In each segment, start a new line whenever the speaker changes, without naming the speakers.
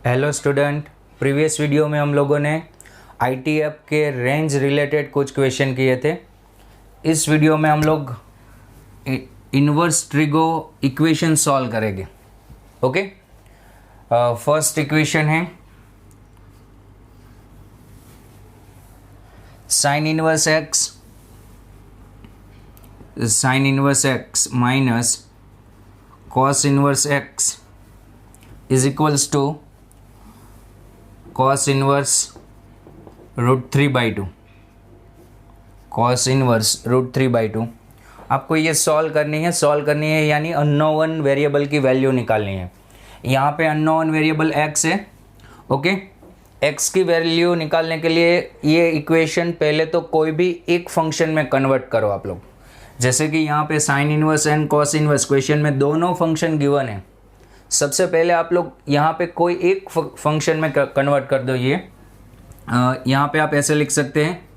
Hello student, previous video में हम लोगों ने आईटीएफ के रेंज रिलेटेड कुछ क्वेश्चन किए थे। इस वीडियो में हम लोग इन्वर्स ट्रिगो इक्वेशन सॉल्व करेंगे। ओके, फर्स्ट इक्वेशन है sine inverse x minus cos inverse x is equals to cos inverse √3/2 cos inverse √3/2। आपको ये सॉल्व करनी है यानी अननोन वेरिएबल की वैल्यू निकालनी है। यहाँ पे अननोन वेरिएबल x है। ओके, x की वैल्यू निकालने के लिए ये इक्वेशन पहले तो कोई भी एक फंक्शन में कन्वर्ट करो आप लोग। जैसे कि यहाँ पे sine inverse and cos inverse question में दोनों फंक्शन गिवन है। सबसे पहले आप लोग यहाँ पे कोई एक फंक्शन में कन्वर्ट कर दो। ये यहाँ पे आप ऐसे लिख सकते हैं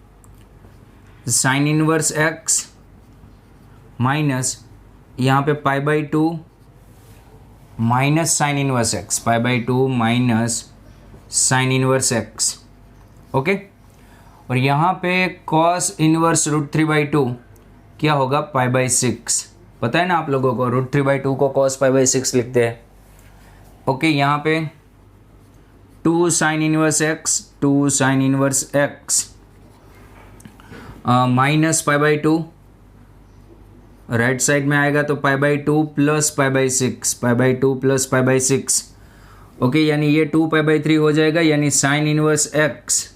साइन इनवर्स एक्स माइनस यहाँ पे π/2 minus sine inverse x, π/2 minus sine inverse x. Okay, और यहाँ पे कॉस इनवर्स √3/2 क्या होगा, π/6। पता है ना आप लोगों को, √3/2 को कॉस π/6 लिखते हैं। ओके, यहाँ पे 2 sine inverse x minus π/2, right side में आएगा तो π/2 प्लस π/6 प्लस π/6। ओके, यानी ये 2π/3 हो जाएगा, यानी sine inverse x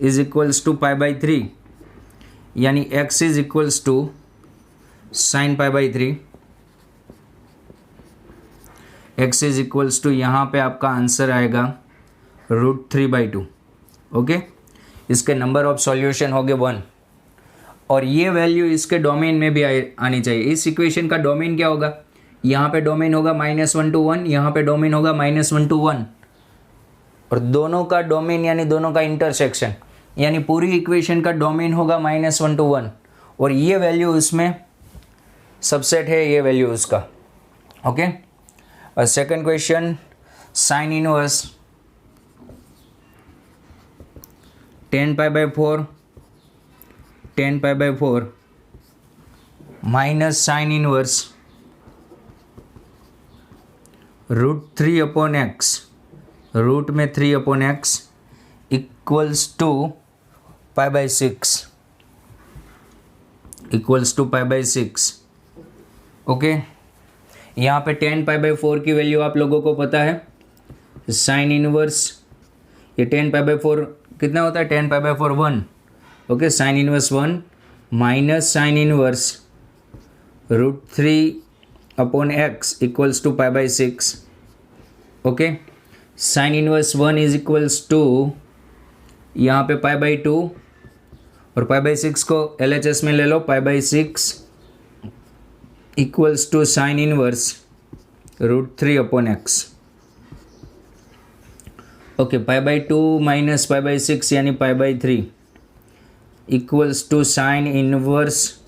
is equals to π/3, यानी x is equals to sine π/3। x is equals to यहाँ पे आपका आंसर आएगा √3/2। ओके, इसके नंबर ऑफ सॉल्यूशन हो गए 1, और ये वैल्यू इसके डोमेन में भी आनी चाहिए। इस इक्वेशन का डोमेन क्या होगा, यहाँ पे डोमेन होगा -1 to 1, यहाँ पे डोमेन होगा -1 to 1, और दोनों का डोमेन यानी दोनों का इंटरसेक्शन, यानी पूरी इक्वेशन का डोमेन होगा -1 to 1, और ये वैल्यू उसमें सबसेट है, ये वैल्यू उसका। Okay, second question, sine inverse 10π/4 minus sine inverse √3/x, root में 3/x इक्वल्स टू π/6 ओके, यहाँ पे 10π/4 की वैल्यू आप लोगों को पता है। साइन इनवर्स ये 10π/4 कितना होता है, 10π/4 1। Okay, sine inverse 1 minus sine inverse √3/x equals to π/6। Okay, sine inverse 1 is equals to यहाँ पे π/2, और π/6 को LHS में ले लो, π/6 equals to sine inverse √3/x। Okay, π/2 minus π/6 यानी π/3 equals to sine inverse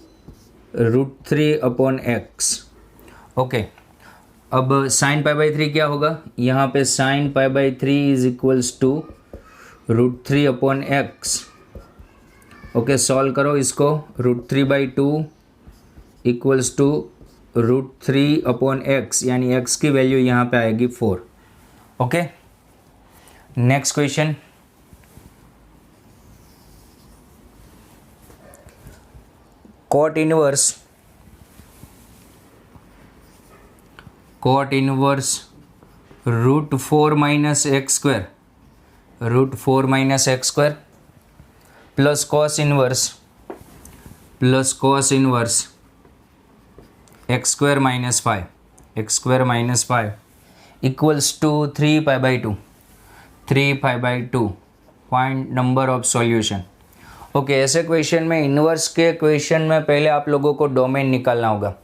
√3/x। Okay, अब साइन π/3 क्या होगा, यहाँ पे sine π/3 is equals to √3/x। Okay, solve करो इसको, √3/2 इक्वल्स टू √3/x, यानी x की वैल्यू यहाँ पे आएगी 4। Okay, next question, cot inverse √4 minus x square plus cos inverse x square minus 5 equals to 3π/2 find number of solution. Okay, ऐसे question में, inverse के क्वेश्चन में पहले आप लोगों को डोमेन निकालना होगा।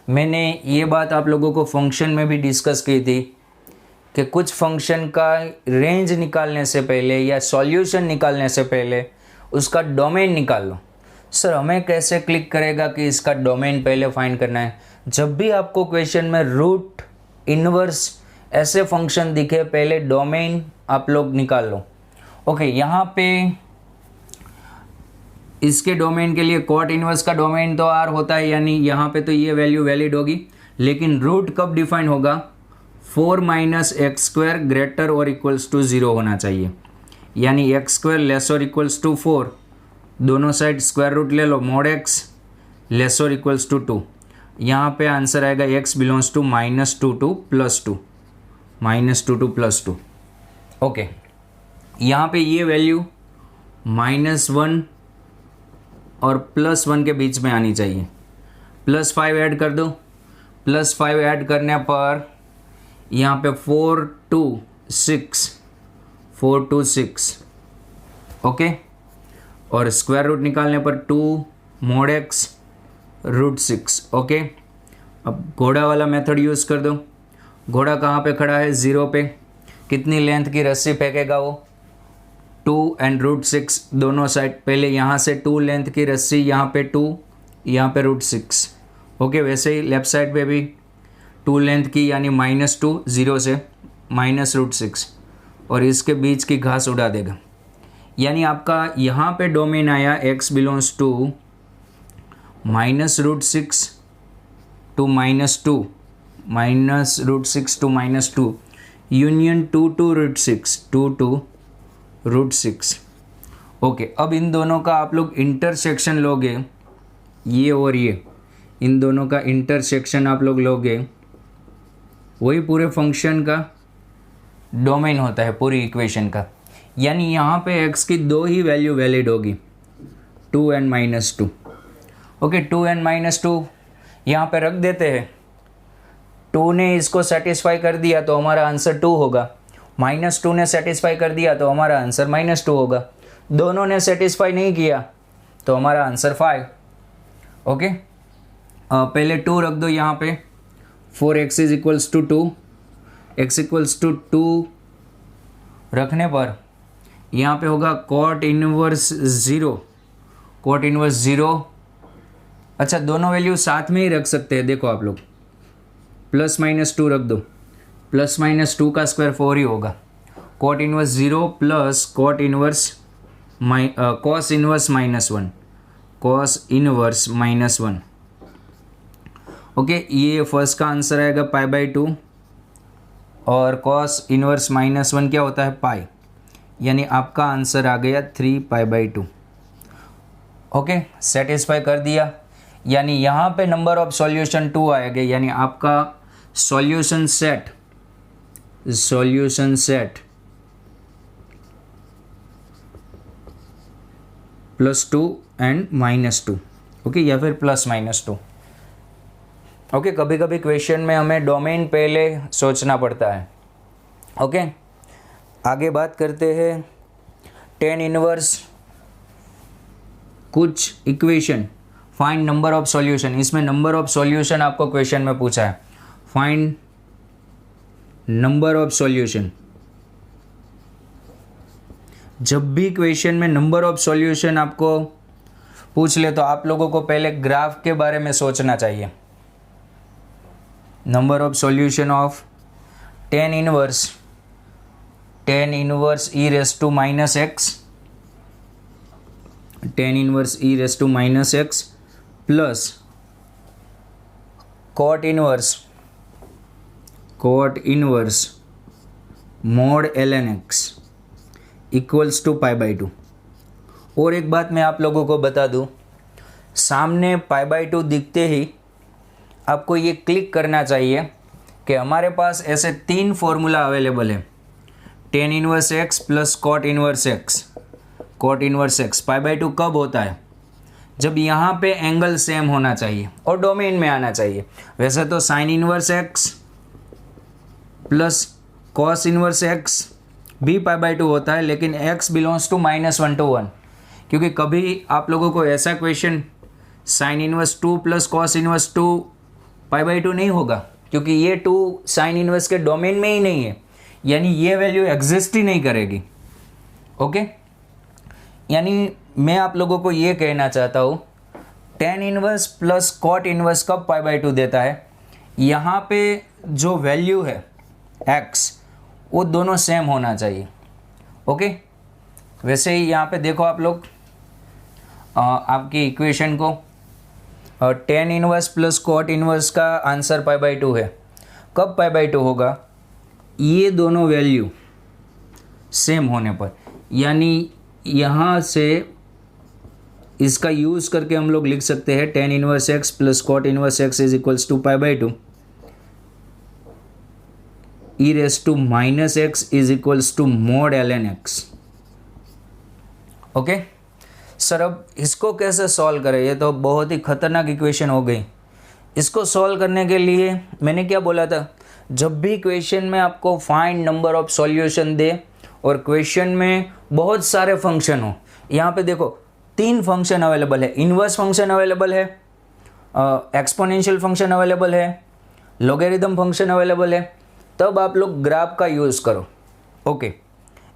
मैंने ये बात आप लोगों को फंक्शन में भी डिस्कस की थी कि कुछ फंक्शन का रेंज निकालने से पहले या सॉल्यूशन निकालने से पहले उसका डोमेन निकाल लो। सर, हमें कैसे क्लिक करेगा कि इसका डोमेन पहले फाइंड करना है? जब भी आपको क्वेश्चन में रूट, इन्वर्स ऐसे फंक्शन दिखे, पहले डोमेन आप लोग निकाल लो। ओके, यहाँ पे इसके डोमेन के लिए कॉट इनवर्स का डोमेन तो आर होता है, यानी यहाँ पे तो ये वैल्यू वैलिड होगी, लेकिन रूट कब डिफाइन होगा, 4 माइनस एक्स स्क्वायर ग्रेटर और इक्वल्स टू 0 होना चाहिए, यानी एक्स स्क्वायर लेस और इक्वल्स टू 4, दोनों साइड स्क्वायर रूट ले लो, मॉड एक्स लेस और इक्वल्स टू 2। यहाँ पे आंसर आएगा x belongs to -2 to +2, -2 to +2। Okay, यहाँ पे ये वैल्यू -1 और +1 के बीच में आनी चाहिए। +5 ऐड कर दो, +5 ऐड करने पर यहाँ पे 4 2 6, ओके, और स्क्वायर रूट निकालने पर 2 mod x √6। ओके, अब घोड़ा वाला मेथड यूज़ कर दो। घोड़ा कहाँ पे खड़ा है, 0 पे। कितनी लेंथ की रस्सी फेंकेगा वो, 2 एंड √6 दोनों साइड। पहले यहाँ से 2 लेंथ की रस्सी, यहाँ पे 2, यहाँ पे √6। ओके, वैसे ही लेफ्ट साइड पे भी 2 लेंथ की, यानी -2, 0 से -√6, और इसके बीच की घास उड़ा देगा। यानी आपका यहाँ पे डोमेन आया x belongs to -√6 to -2, -√6 to -2, union 2 to √6, 2 to √6। Okay, अब इन दोनों का आप लोग इंटरसेक्शन लोगे, ये और ये, इन दोनों का इंटरसेक्शन आप लोग लोगे, वही पूरे फंक्शन का डोमेन होता है, पूरी इक्वेशन का। यानी यहाँ पे x की 2 ही वैल्यू वैलिड होगी, 2 and -2। ओके, 2 and -2 यहाँ पे रख देते हैं। 2 ने इसको सेटिस्फाई कर दिया तो हमारा आंसर 2 होगा, -2 ने सेटिस्फाई कर दिया तो हमारा आंसर -2 होगा, दोनों ने सेटिस्फाई नहीं किया तो हमारा आंसर 5। ओके, पहले 2 रख दो यहाँ पे, 4x is equals to 2, x equals to 2 रखने पर यहाँ पे होगा कॉट इनवर्स 0, कॉट इनवर्स 0। अच्छा, दोनों वैल्यू साथ में ही रख सकते हैं, देखो आप लोग, +-2 रख दो, +-2 का स्क्वायर 4 ही होगा। Cot inverse 0 plus cot inverse cos inverse -1, cos inverse -1। Okay, ये फर्स्ट का आंसर आएगा π/2, और कॉस इनवर्स -1 क्या होता है, पाई, यानी आपका आंसर आ गया 3 π/2। ओके, सेटिस्फाई कर दिया, यानी यहाँ पे नंबर ऑफ सॉल्यूशन 2 आएगा, यानी आपका सॉल्यूशन सेट +2 एंड -2, ओके, या फिर +-2। ओके, कभी कभी क्वेश्चन में हमें डोमेन पहले सोचना पड़ता है। ओके, आगे बात करते हैं tan इनवर्स कुछ equation, find number of solution. इसमें नंबर ऑफ सॉल्यूशन आपको क्वेश्चन में पूछा है, फाइंड नंबर ऑफ सॉल्यूशन। जब भी क्वेश्चन में नंबर ऑफ सॉल्यूशन आपको पूछ ले तो आप लोगों को पहले ग्राफ के बारे में सोचना चाहिए। Number of solution of tan inverse e⁻x, tan inverse e⁻x plus cot inverse mod ln x equals to π/2। और एक बात मैं आप लोगों को बता दूं, सामने π/2 दिखते ही आपको ये क्लिक करना चाहिए कि हमारे पास ऐसे 3 फॉर्मूला अवेलेबल है, tan inverse x plus cot inverse x। π/2 कब होता है, जब यहाँ पे एंगल सेम होना चाहिए और डोमेन में आना चाहिए। वैसे तो sign inverse x plus cos inverse x भी π/2 होता है, लेकिन x बिलोंग्स टू -1 to 1, क्योंकि कभी आप लोगों को ऐसा question sine inverse 2 plus cos inverse 2 π/2 नहीं होगा, क्योंकि ये 2 साइन इनवर्स के डोमेन में ही नहीं है, यानी ये वैल्यू एग्जिस्ट ही नहीं करेगी। ओके, यानी मैं आप लोगों को ये कहना चाहता हूँ, tan inverse plus cot inverse कब π/2 देता है, यहाँ पे जो वैल्यू है एक्स, वो दोनों सेम होना चाहिए। ओके, वैसे ही यहाँ पे देखो आप लोग आपकी इक्वेशन को, tan inverse plus cot inverse का आंसर π/2 है। कब π/2 होगा? ये दोनों वैल्यू सेम होने पर, यानी यहाँ से इसका यूज़ करके हम लोग लिख सकते हैं tan inverse x plus cot inverse x is equals to π/2 e raise to minus x is equals to mod ln x। Okay sir, अब इसको कैसे सॉल्व करें? ये तो बहुत ही खतरनाक इक्वेशन हो गई। इसको सॉल्व करने के लिए मैंने क्या बोला था, जब भी क्वेश्चन में आपको फाइंड नंबर ऑफ सॉल्यूशन दे और क्वेश्चन में बहुत सारे फंक्शन हो, यहाँ पे देखो 3 फंक्शन अवेलेबल है, इन्वर्स फंक्शन अवेलेबल है, एक्सपोनेंशियल फंक्शन अवेलेबल है, लॉगरिथम फंक्शन अवेलेबल है, तब आप लोग ग्राफ का यूज़ करो। ओके,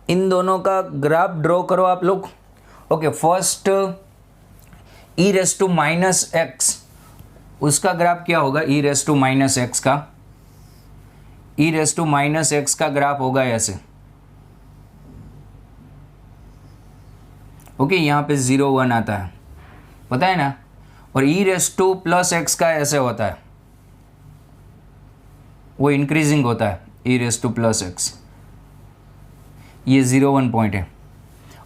इन दोनों का ग्राफ ड्रॉ करो आप लोग। Okay, first e raise to minus x, उसका ग्राफ क्या होगा? E raise to minus x का, e raise to minus x का ग्राफ होगा ऐसे। ओके, यहाँ पे 0 1 आता है, पता है ना। और ई रेस टू प्लस एक्स का ऐसे होता है, वो इंक्रीजिंग होता है, ई रेस टू प्लस एक्स। ये 0 1 पॉइंट है।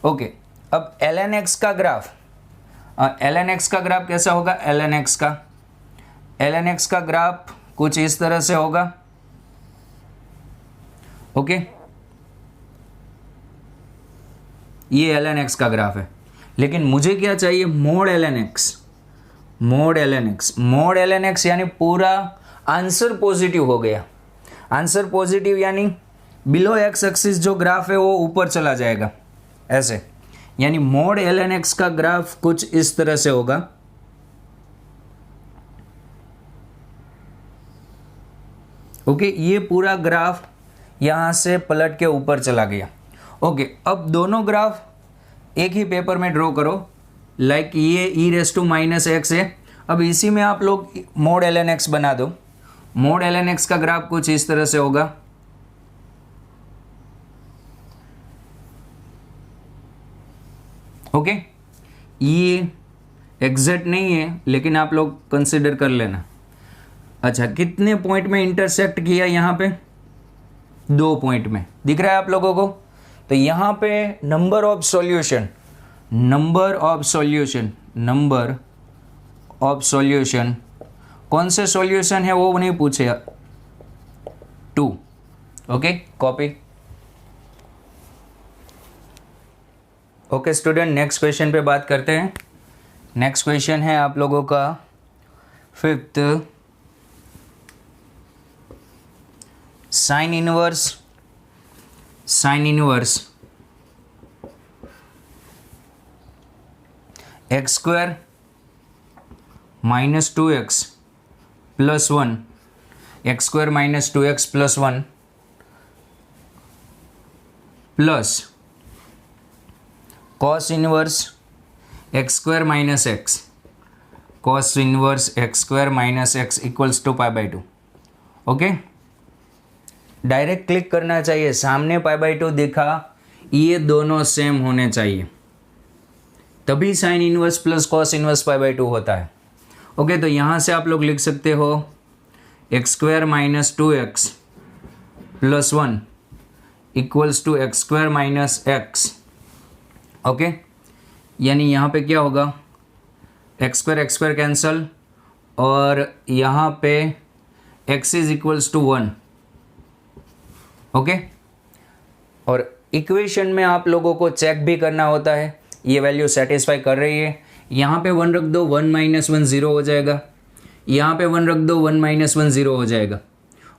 ओके, अब ln x का ग्राफ, ln x का ग्राफ कैसा होगा? ln x का ग्राफ कुछ इस तरह से होगा। ओके, ये ln x का ग्राफ है, लेकिन मुझे क्या चाहिए? mod ln x। mod ln x यानी पूरा आंसर पॉजिटिव हो गया। आंसर पॉजिटिव यानी बिलो एक्स एक्सिस जो ग्राफ है वो ऊपर चला जाएगा ऐसे, यानी mod ln x का ग्राफ कुछ इस तरह से होगा। ओके, ये पूरा ग्राफ यहाँ से पलट के ऊपर चला गया। ओके, अब दोनों ग्राफ एक ही पेपर में ड्रॉ करो, लाइक ये ई रेस टू माइनस एक्स है। अब इसी में आप लोग mod ln x बना दो। mod ln x का ग्राफ कुछ इस तरह से होगा। ओके, ये एग्जैक्ट नहीं है, लेकिन आप लोग कंसिडर कर लेना। अच्छा, कितने पॉइंट में इंटरसेक्ट किया? यहाँ पे 2 पॉइंट में, दिख रहा है आप लोगों को? तो यहाँ पे नंबर ऑफ सॉल्यूशन कौन से सॉल्यूशन है वो नहीं पूछे, 2। Okay, copy. Okay student, next question पे बात करते हैं। नेक्स्ट क्वेश्चन है आप लोगों का 5th, sine inverse x square minus 2x plus 1, x square minus 2x plus 1 plus cos inverse x square minus x, cos inverse x square minus x equals to π/2। Okay, direct click करना चाहिए, सामने π/2 दिखा, ये दोनों same होने चाहिए, तभी sine inverse plus cos inverse π/2 होता है। ओके, तो यहाँ से आप लोग लिख सकते हो x square minus 2x plus 1 equals to x square minus x. Okay, यानी यहाँ पे क्या होगा? एक्स स्क्वायर कैंसल, और यहाँ पे x is equals to 1। Okay, और इक्वेशन में आप लोगों को चेक भी करना होता है ये वैल्यू सेटिस्फाई कर रही है। यहाँ पे 1 रख दो, 1 माइनस 1 0 हो जाएगा। यहाँ पे 1 रख दो, 1 माइनस 1 0 हो जाएगा।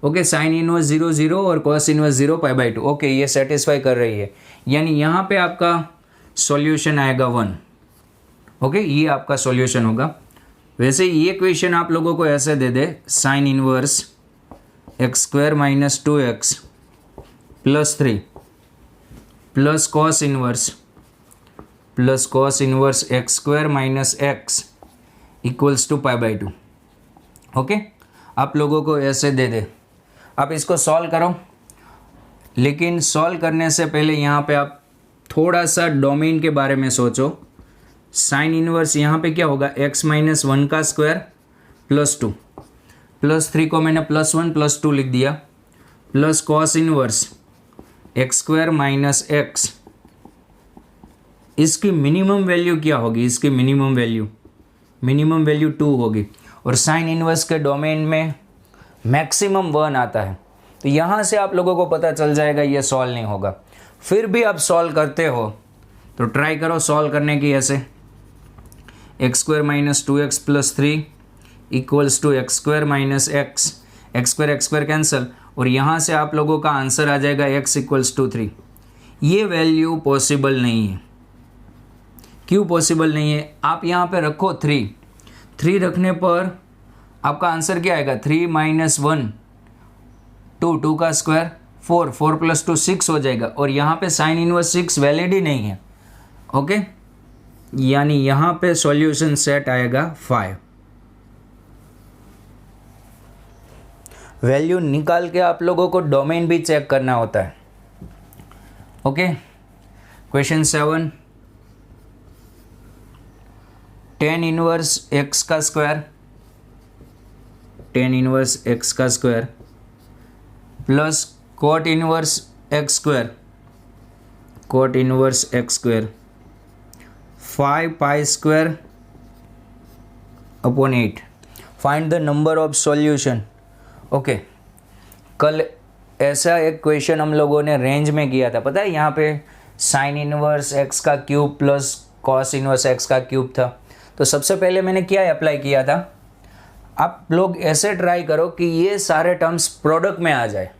ओके, साइन इनवर्स 0 0 और कॉस इनवर्स 0 π/2। ओके, ये सेटिस्फाई कर रही है, यानी यहाँ पे आपका सॉल्यूशन आएगा 1। ओके, ये आपका सॉल्यूशन होगा। वैसे ये क्वेश्चन आप लोगों को ऐसे दे दे, sine inverse x square minus 2x plus 3 plus cos inverse x square minus x equals to π/2। Okay, आप लोगों को ऐसे दे दे, आप इसको सॉल्व करो। लेकिन सॉल्व करने से पहले यहाँ पे आप थोड़ा सा डोमेन के बारे में सोचो। साइन इनवर्स यहाँ पे क्या होगा, x माइनस 1 का स्क्वायर प्लस 2, प्लस 3 को मैंने प्लस 1 प्लस 2 लिख दिया, plus cos inverse x square minus x. इसकी मिनिमम वैल्यू क्या होगी, इसकी मिनिमम वैल्यू 2 होगी, और साइन इनवर्स के डोमेन में मैक्सिमम 1 आता है। तो यहाँ से आप लोगों को पता चल जाएगा ये सॉल्व नहीं होगा। फिर भी आप सॉल्व करते हो तो ट्राई करो सॉल्व करने की। ऐसे x square minus 2x plus 3 equals to x square minus x square cancel, और यहाँ से आप लोगों का आंसर आ जाएगा x इक्वल्स टू 3। ये वैल्यू पॉसिबल नहीं है। क्यों पॉसिबल नहीं है, आप यहाँ पे रखो 3 रखने पर आपका आंसर क्या आएगा, 3 माइनस 1 2 का स्क्वायर 4 प्लस 2 6 हो जाएगा, और यहाँ पे साइन इनवर्स 6 वैलिड ही नहीं है। ओके, यानी यहाँ पे सॉल्यूशन सेट आएगा 5। वैल्यू निकाल के आप लोगों को डोमेन भी चेक करना होता है। Okay, question 7, tan inverse x का square plus cot inverse x square 5 pi square upon 8। Find the number of solution. Okay, कल ऐसा एक क्वेश्चन हम लोगों ने रेंज में किया था, पता है, यहाँ पे साइन इनवर्स x का cube plus cos inverse x का क्यूब था। तो सबसे पहले मैंने क्या अप्लाई किया था, आप लोग ऐसे ट्राई करो कि ये सारे टर्म्स प्रोडक्ट में आ जाए।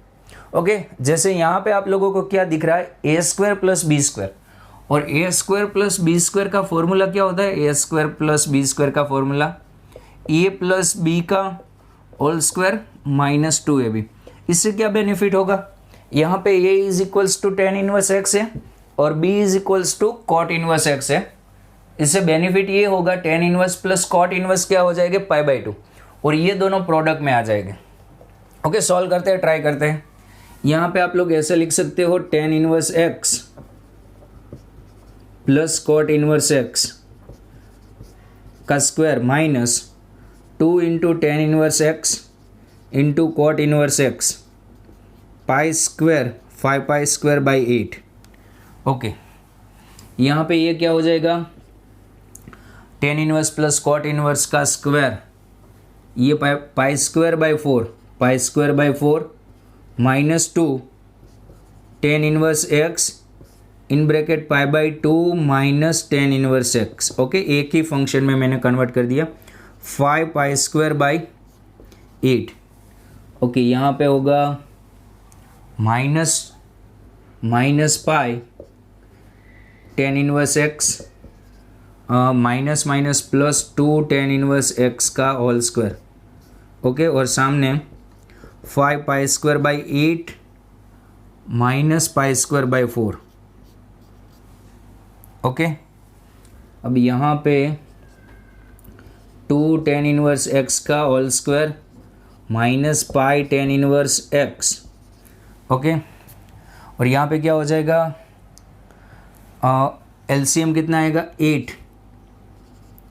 ओके, जैसे यहाँ पे आप लोगों को क्या दिख रहा है, a square plus b square, और a square plus b square का फॉर्मूला क्या होता है, a square plus b square का फॉर्मूला ए प्लस बी का होल स्क्वायर माइनस 2ab। इससे क्या बेनिफिट होगा, यहाँ पे a is equals to tan inverse x है और b is equals to cot inverse x है। इससे बेनिफिट ये होगा tan inverse plus cot inverse क्या हो जाएगा, π/2, और ये दोनों प्रोडक्ट में आ जाएंगे। ओके, सॉल्व करते हैं, ट्राई करते हैं। यहाँ पे आप लोग ऐसे लिख सकते हो tan inverse x plus cot inverse x का square minus 2 into tan inverse x into cot inverse x pi square 5 pi square by 8। Okay, यहाँ पे ये क्या हो जाएगा, tan inverse plus cot inverse का स्क्वायर, ये pi square by 4 minus 2 tan inverse x in bracket π/2 minus tan inverse x। Okay, एक ही फंक्शन में मैंने कन्वर्ट कर दिया, 5 पाई स्क्वायर बाई 8। ओके, यहाँ पे होगा minus pi tan inverse x minus plus 2 tan inverse x का होल स्क्वायर। ओके, और सामने 5 pi square by 8 minus pi square by 4। Okay, अब यहाँ पे 2 tan इनवर्स x का whole square minus pi tan inverse x। Okay, और यहाँ पे क्या हो जाएगा, एलसीएम कितना आएगा, 8,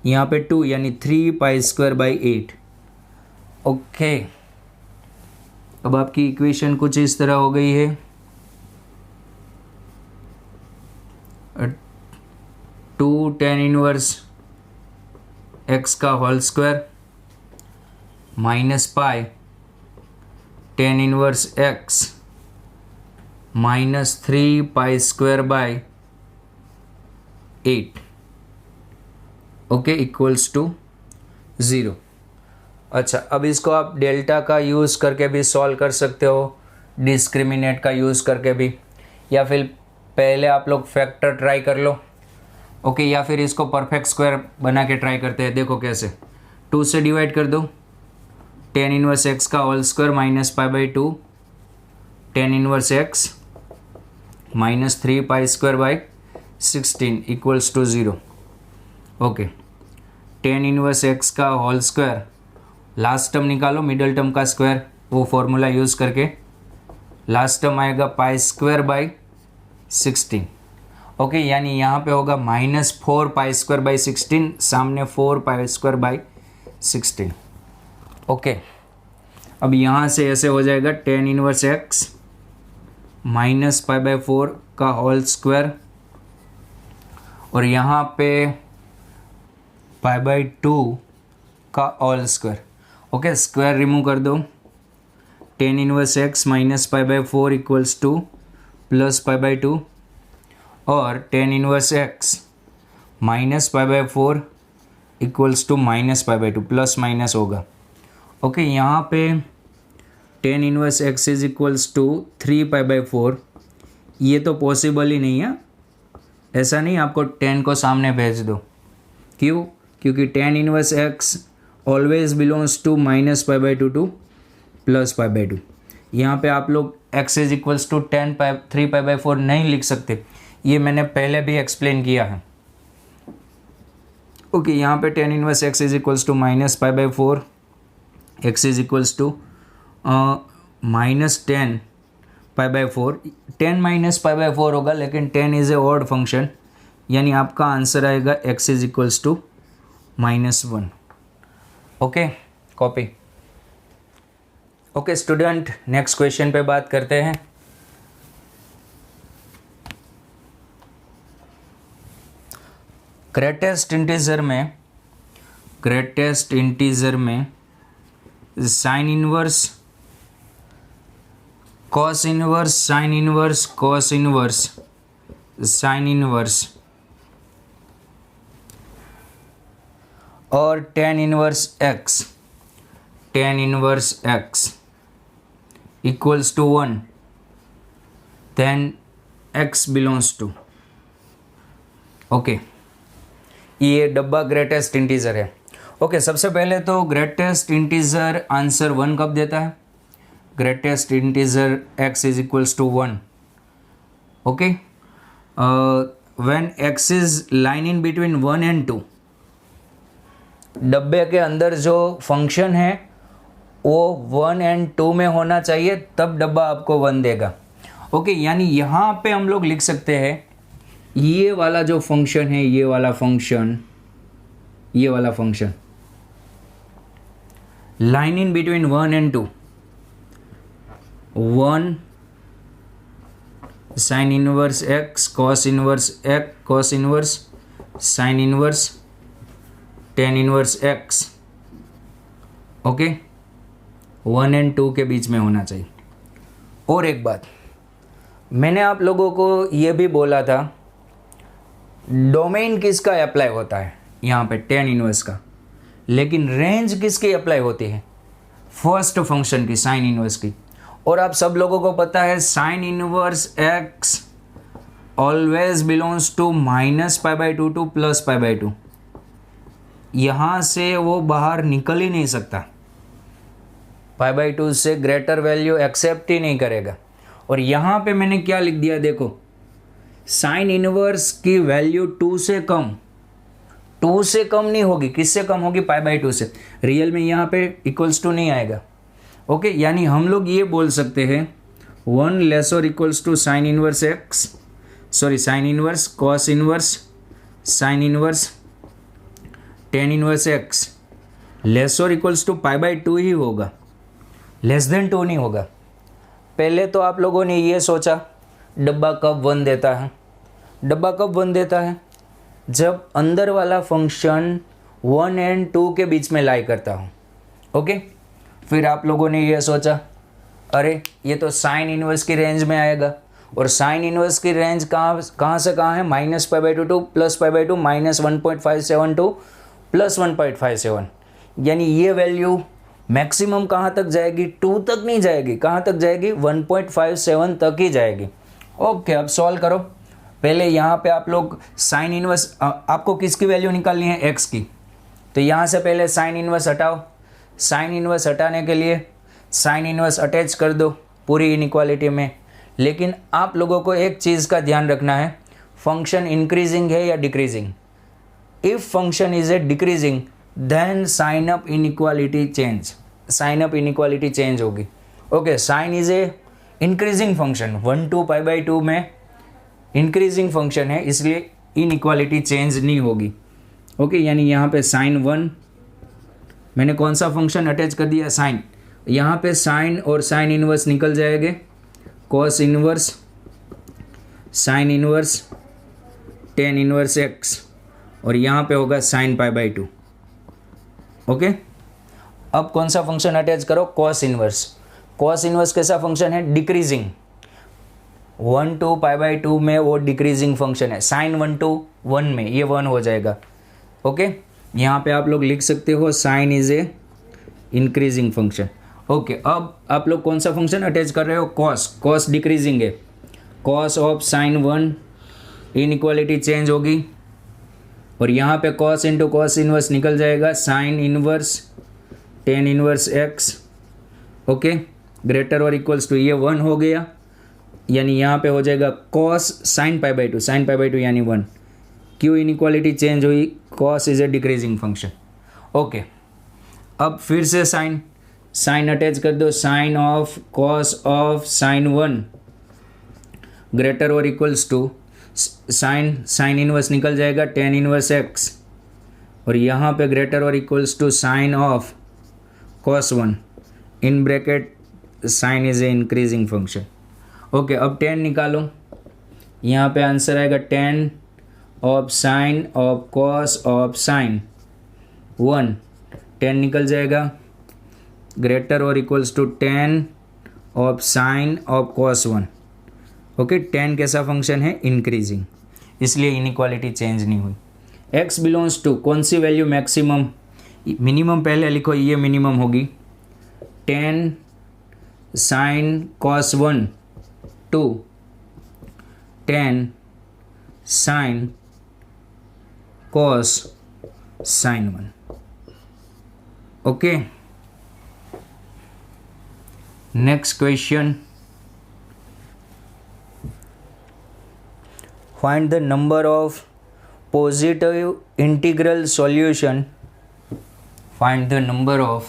यहाँ पे 2 यानी 3 पाई स्क्वायर बाई 8। ओके, अब आपकी इक्वेशन कुछ इस तरह हो गई है, 2 tan इनवर्स x का whole square minus pi tan inverse x minus 3 pi square by 8। Okay, equals to 0। अच्छा, अब इसको आप डेल्टा का यूज़ करके भी सॉल्व कर सकते हो, डिस्क्रिमिनेट का यूज़ करके भी, या फिर पहले आप लोग फैक्टर ट्राई कर लो। ओके, या फिर इसको परफेक्ट स्क्वायर बना के ट्राई करते हैं। देखो कैसे, 2 से डिवाइड कर दो, tan इनवर्स x का whole square minus π/2 tan inverse x minus 3 pi square by 16 equals to 0। Okay, tan inverse x का होल स्क्वायर, लास्ट टर्म निकालो, मिडल टर्म का स्क्वायर, वो फॉर्मूला यूज़ करके लास्ट टर्म आएगा pi square by 16। Okay, यानी यहाँ पे होगा -4 पाई स्क्वायर बाई 16, सामने 4 पाई स्क्वायर बाई 16। ओके, अब यहाँ से ऐसे हो जाएगा tan इनवर्स x -पाई/4 का होल स्क्वायर, और यहाँ पे पाई/2 का whole square. Okay, square remove कर दो, tan इनवर्स x -पाई/4 इक्वल्स टू +पाई/2, और tan इनवर्स x -पाई/4 इक्वल्स टू -पाई/2, प्लस माइनस होगा। ओके, यहाँ पे tan inverse x is equals to 3पाई/4, ये तो पॉसिबल ही नहीं है, ऐसा नहीं आपको tan को सामने भेज दो। क्यों? क्योंकि tan inverse x always belongs to -पाई/2 टू +पाई/2। यहाँ पे आप लोग x इज इक्वल्स टू 3पाई/4 नहीं लिख सकते, ये मैंने पहले भी एक्सप्लेन किया है। ओके, यहाँ पे tan inverse x is equals to -पाई/4, x इज इक्वल्स टू -10पाई/4, 10 -पाई/4 होगा, लेकिन 10 इज़ ए ऑड फंक्शन, यानी आपका आंसर आएगा x is equals to -1। Okay, copy. Okay student, next question पे बात करते हैं। ग्रेटेस्ट इंटीजर में sine inverse, cos inverse, sine inverse, cos inverse, sine inverse और tan inverse x equals to 1, then x belongs to. Okay, ये डब्बा greatest integer है। Okay, सबसे पहले तो ग्रेटेस्ट इंटीजर आंसर 1 कब देता है? Greatest integer x is equals to 1। Okay, when x is lying in between 1 and 2, डब्बे के अंदर जो फंक्शन है वो 1 and 2 में होना चाहिए, तब डब्बा आपको 1 देगा। ओके, यानी यहाँ पे हम लोग लिख सकते हैं ये वाला जो फंक्शन है, ये वाला function line in between 1 and 2, 1 sign inverse x, cos inverse x, cos inverse sine inverse tan inverse x। Okay, 1 and 2 के बीच में होना चाहिए। और एक बात, मैंने आप लोगों को ये भी बोला था, डोमेन किसका अप्लाई होता है यहाँ पे tan इनवर्स का, लेकिन रेंज किसकी अप्लाई होती है? फर्स्ट फंक्शन की, साइन इनवर्स की। और आप सब लोगों को पता है sine inverse x always belongs to -पाई/2 टू +पाई/2, यहाँ से वो बाहर निकल ही नहीं सकता, पाई/2 से ग्रेटर वैल्यू एक्सेप्ट ही नहीं करेगा। और यहाँ पे मैंने क्या लिख दिया देखो, साइन इनवर्स की वैल्यू 2 से कम नहीं होगी। किससे कम होगी? पाई/2 से। रियल में यहाँ पे इक्वल्स टू नहीं आएगा। ओके, यानी हम लोग ये बोल सकते हैं 1 लेस और equals to sine inverse cos inverse sine inverse tan inverse x less और इक्वल्स टू पाई/2 ही होगा, लेस देन 2 नहीं होगा। पहले तो आप लोगों ने ये सोचा डब्बा कब 1 देता है? डब्बा कब 1 देता है? जब अंदर वाला फंक्शन 1 and 2 के बीच में लाई करता हो। ओके, फिर आप लोगों ने ये सोचा अरे ये तो साइन इनवर्स की रेंज में आएगा, और साइन इनवर्स की रेंज कहाँ से कहाँ है? -पाई/2 टू +पाई/2, -1.57 टू +1.57, यानी ये वैल्यू मैक्सिमम कहाँ तक जाएगी? 2 तक नहीं जाएगी। कहाँ तक जाएगी? 1.57 तक ही जाएगी। ओके, अब सॉल्व करो। पहले यहाँ पे आप लोग साइन इनवर्स, आपको किसकी वैल्यू निकालनी है? x की। तो यहाँ से पहले साइन इनवर्स हटाओ। साइन इनवर्स हटाने के लिए साइन इनवर्स अटैच कर दो पूरी इनइक्वालिटी में। लेकिन आप लोगों को एक चीज़ का ध्यान रखना है, फंक्शन इंक्रीजिंग है या decreasing. If function is a decreasing then sign of inequality change होगी। Okay, sine is a increasing function 1 to π/2 में इंक्रीजिंग फंक्शन है, इसलिए इनइक्वालिटी चेंज नहीं होगी। ओके, यानी यहाँ पे साइन 1 मैंने कौन सा फंक्शन अटैच कर दिया, साइन। यहाँ पे साइन और साइन इनवर्स निकल जाएंगे, cos inverse sine inverse tan inverse x, और यहाँ पे होगा साइन π/2। ओके, अब कौन सा फंक्शन अटैच करो, कॉस इनवर्स। कॉस इनवर्स कैसा फंक्शन है, डिक्रीजिंग। 1 to π/2 में वो डिक्रीजिंग फंक्शन है, साइन 1 to 1 में ये 1 हो जाएगा। ओके, यहाँ पे आप लोग लिख सकते हो sine is a increasing function. Okay, अब आप लोग कौन सा फंक्शन अटैच कर रहे हो, कॉस। कॉस डिक्रीजिंग है, cos of sine 1 inequality change होगी, और यहाँ पे कॉस इंटू कॉस इनवर्स निकल जाएगा, sine inverse tan inverse x. Okay, greater और इक्वल्स टू ये 1 हो गया, यानी यहाँ पे हो जाएगा कॉस साइन π/2, साइन π/2 यानी 1। क्यों इनइक्वालिटी चेंज हुई, cos is a decreasing function. Okay, अब फिर से साइन, साइन अटैच कर दो, sine of cos of sine 1 greater और equals to sine, sine inverse निकल जाएगा टेन इनवर्स एक्स, और यहाँ पे ग्रेटर और equals to sine of cos 1 in bracket sine is a increasing function. Okay, अब टेन निकालो, यहाँ पे आंसर आएगा tan of sine of cos of sine 1, tan निकल जाएगा, ग्रेटर और equals to tan of sine of cos 1। Okay, tan कैसा function है, इंक्रीजिंग, इसलिए इनइक्वालिटी चेंज नहीं हुई। x बिलोंग्स टू कौन सी वैल्यू मैक्सिमम, मिनिमम पहले लिखो, ये मिनिमम होगी 10 sine cos 1 to 10 sine cos sine 1। Okay, next question, find the number of positive integral solution, find the number of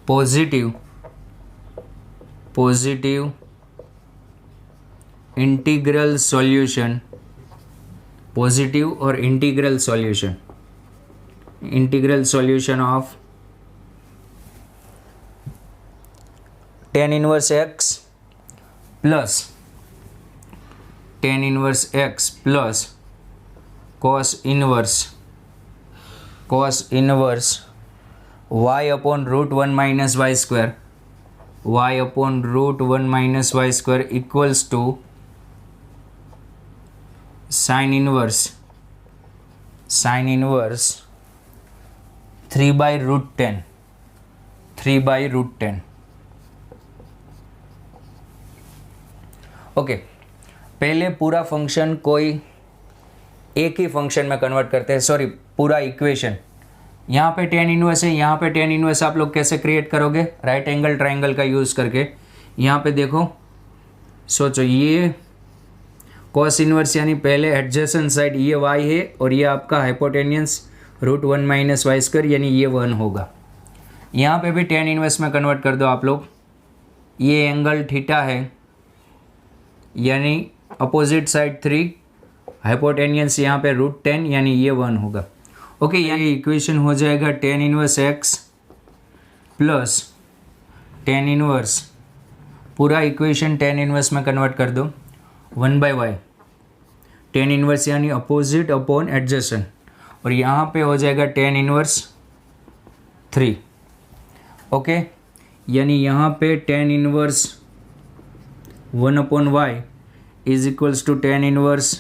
positive integral solution, positive or integral solution of tan inverse x plus tan inverse x plus cos inverse y upon root 1 minus y square, y upon root 1 minus y square equals to sin inverse 3 by root 10, 3 by root 10। Okay, पहले पूरा function कोई एक ही function में convert करते हैं, sorry पूरा equation. यहाँ पे टेन इनवर्स है, यहाँ पे टेन इनवर्स आप लोग कैसे क्रिएट करोगे, राइट एंगल ट्राइंगल का यूज़ करके। यहाँ पे देखो, सोचो ये कॉस इनवर्स यानी पहले एडजेसेंट साइड ये y है, और ये आपका hypotenuse root 1 minus y square यानी ये 1 होगा। यहाँ पे भी टेन इनवर्स में कन्वर्ट कर दो आप लोग, ये एंगल थीटा है यानी अपोजिट साइड 3, हाइपोटेनियस यहाँ पे रूट 10 यानी ये 1 होगा। ओके, ये इक्वेशन हो जाएगा tan inverse x plus tan inverse, पूरा इक्वेशन टेन इनवर्स में कन्वर्ट कर दो 1 बाई वाई, टेन इनवर्स यानी अपोजिट अपॉन एडजेसेंट, और यहाँ पे हो जाएगा टेन इनवर्स 3। ओके, यानी यहाँ पे tan inverse 1 upon y is equals to tan inverse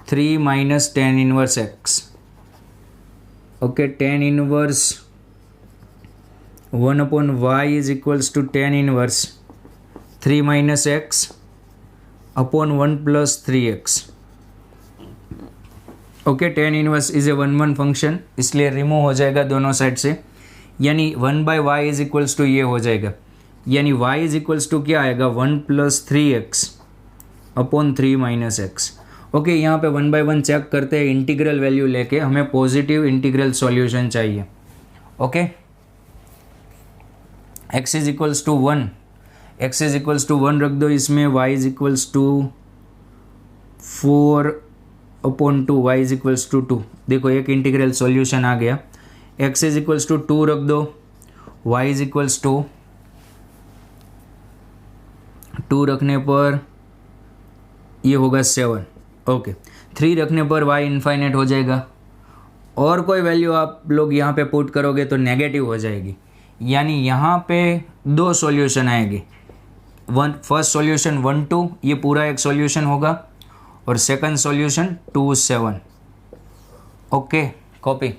3 minus tan inverse x. Okay, tan inverse 1 upon y is equals to tan inverse 3 minus x upon 1 plus 3x। Okay, tan inverse is a 1 function, इसलिए remove हो जाएगा दोनों side से, यानी 1 by y is equals to ये हो जाएगा, यानी y इज इक्वल्स टू क्या आएगा 1 plus 3x upon 3 minus x. Okay, यहाँ पे 1/1 चेक करते हैं इंटीग्रल वैल्यू लेके, हमें पॉजिटिव इंटीग्रल सॉल्यूशन चाहिए। Okay, x is equals to 1, x is equals to 1 रख दो इसमें, y is equals to 4/2, y is equals to 2। देखो एक इंटीग्रल सॉल्यूशन आ गया। x इज इक्वल्स टू 2 रख दो, y इज इक्वल्स टू 2 रखने पर ये होगा 7। ओके, 3 रखने पर y इन्फाइनेट हो जाएगा, और कोई वैल्यू आप लोग यहाँ पे पुट करोगे तो नेगेटिव हो जाएगी, यानी यहाँ पे 2 सॉल्यूशन आएंगे। फर्स्ट सॉल्यूशन 1 2, ये पूरा एक सॉल्यूशन होगा, और second solution 2 7। Okay, copy.